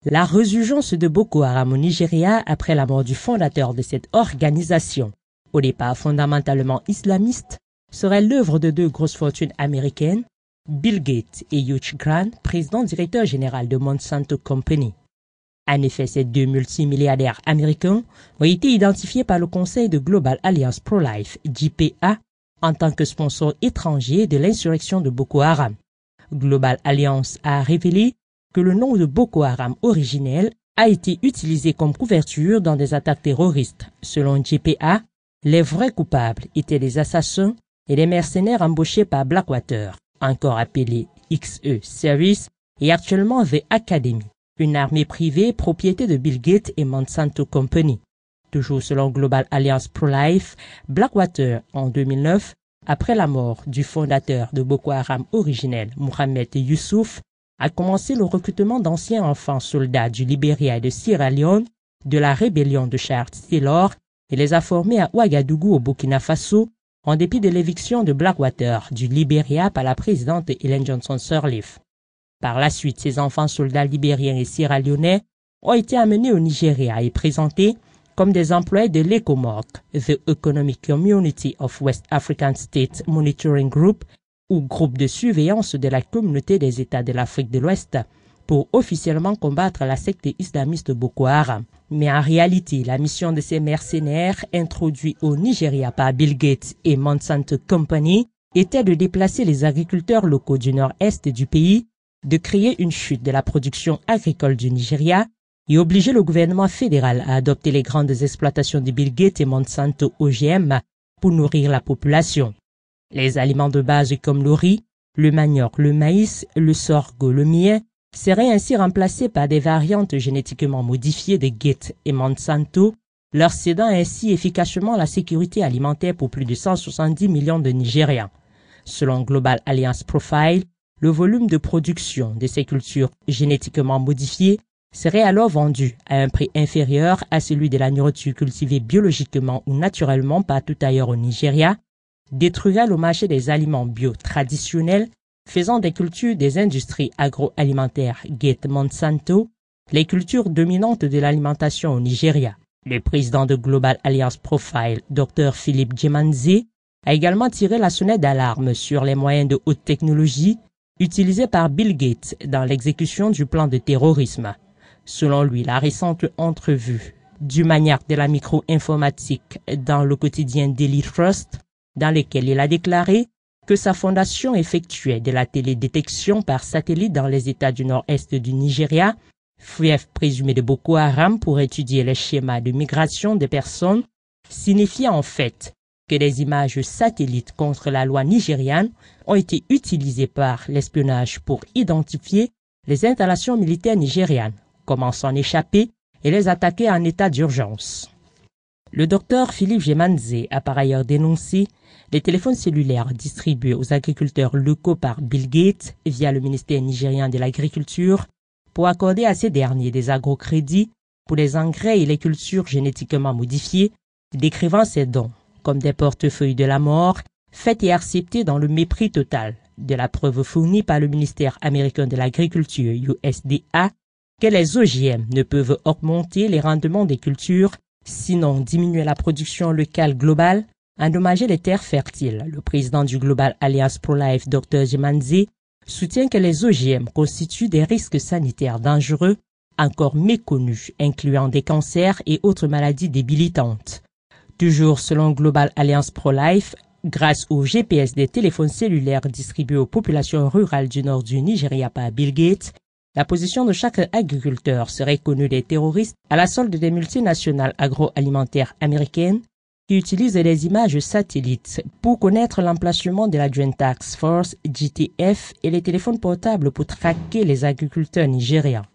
La résurgence de Boko Haram au Nigeria après la mort du fondateur de cette organisation, au départ fondamentalement islamiste, serait l'œuvre de deux grosses fortunes américaines, Bill Gates et Hugh Grant, président-directeur général de Monsanto Company. En effet, ces deux multimilliardaires américains ont été identifiés par le Conseil de Global Alliance Pro-Life, JPA, en tant que sponsor étranger de l'insurrection de Boko Haram. Global Alliance a révélé que le nom de Boko Haram originel a été utilisé comme couverture dans des attaques terroristes. Selon JPA, les vrais coupables étaient des assassins et des mercenaires embauchés par Blackwater, encore appelé XE Service et actuellement The Academy, une armée privée propriété de Bill Gates et Monsanto Company. Toujours selon Global Alliance Pro-Life, Blackwater, en 2009, après la mort du fondateur de Boko Haram originel, Mohamed Youssouf, a commencé le recrutement d'anciens enfants soldats du Libéria et de Sierra Leone, de la rébellion de Charles Taylor, et les a formés à Ouagadougou au Burkina Faso, en dépit de l'éviction de Blackwater du Libéria par la présidente Ellen Johnson Sirleaf. Par la suite, ces enfants soldats libériens et sierra-léonais ont été amenés au Nigeria et présentés comme des employés de l'ECOMOG, The Economic Community of West African States Monitoring Group, ou groupe de surveillance de la communauté des États de l'Afrique de l'Ouest, pour officiellement combattre la secte islamiste Boko Haram. Mais en réalité, la mission de ces mercenaires, introduits au Nigeria par Bill Gates et Monsanto Company, était de déplacer les agriculteurs locaux du nord-est du pays, de créer une chute de la production agricole du Nigeria et obliger le gouvernement fédéral à adopter les grandes exploitations de Bill Gates et Monsanto OGM pour nourrir la population. Les aliments de base comme le riz, le manioc, le maïs, le sorgho, le millet seraient ainsi remplacés par des variantes génétiquement modifiées de Gates et Monsanto, leur cédant ainsi efficacement la sécurité alimentaire pour plus de 170 millions de Nigérians. Selon Global Alliance Profile, le volume de production de ces cultures génétiquement modifiées serait alors vendu à un prix inférieur à celui de la nourriture cultivée biologiquement ou naturellement partout ailleurs au Nigeria, détruira le marché des aliments bio traditionnels, faisant des cultures des industries agroalimentaires Gates Monsanto les cultures dominantes de l'alimentation au Nigeria. Le président de Global Alliance Profile, Dr Philippe Djemanze, a également tiré la sonnette d'alarme sur les moyens de haute technologie utilisés par Bill Gates dans l'exécution du plan de terrorisme. Selon lui, la récente entrevue du maniaque de la micro-informatique dans le quotidien Daily Trust, dans lequel il a déclaré que sa fondation effectuait de la télédétection par satellite dans les États du nord-est du Nigeria, fief présumé de Boko Haram pour étudier les schémas de migration des personnes, signifiait en fait que des images satellites contre la loi nigériane ont été utilisées par l'espionnage pour identifier les installations militaires nigérianes, comment s'en échapper et les attaquer en état d'urgence. Le docteur Philippe Djemanze a par ailleurs dénoncé les téléphones cellulaires distribués aux agriculteurs locaux par Bill Gates via le ministère nigérien de l'Agriculture pour accorder à ces derniers des agrocrédits pour les engrais et les cultures génétiquement modifiées, décrivant ces dons comme des portefeuilles de la mort, faits et acceptés dans le mépris total de la preuve fournie par le ministère américain de l'Agriculture USDA que les OGM ne peuvent augmenter les rendements des cultures, sinon diminuer la production locale globale, endommager les terres fertiles. Le président du Global Alliance Pro-Life, Dr Djemanze, soutient que les OGM constituent des risques sanitaires dangereux, encore méconnus, incluant des cancers et autres maladies débilitantes. Toujours selon Global Alliance Pro-Life, grâce au GPS des téléphones cellulaires distribués aux populations rurales du nord du Nigeria par Bill Gates, la position de chaque agriculteur serait connue des terroristes à la solde des multinationales agroalimentaires américaines qui utilisent des images satellites pour connaître l'emplacement de la Joint Task Force JTF et les téléphones portables pour traquer les agriculteurs nigérians.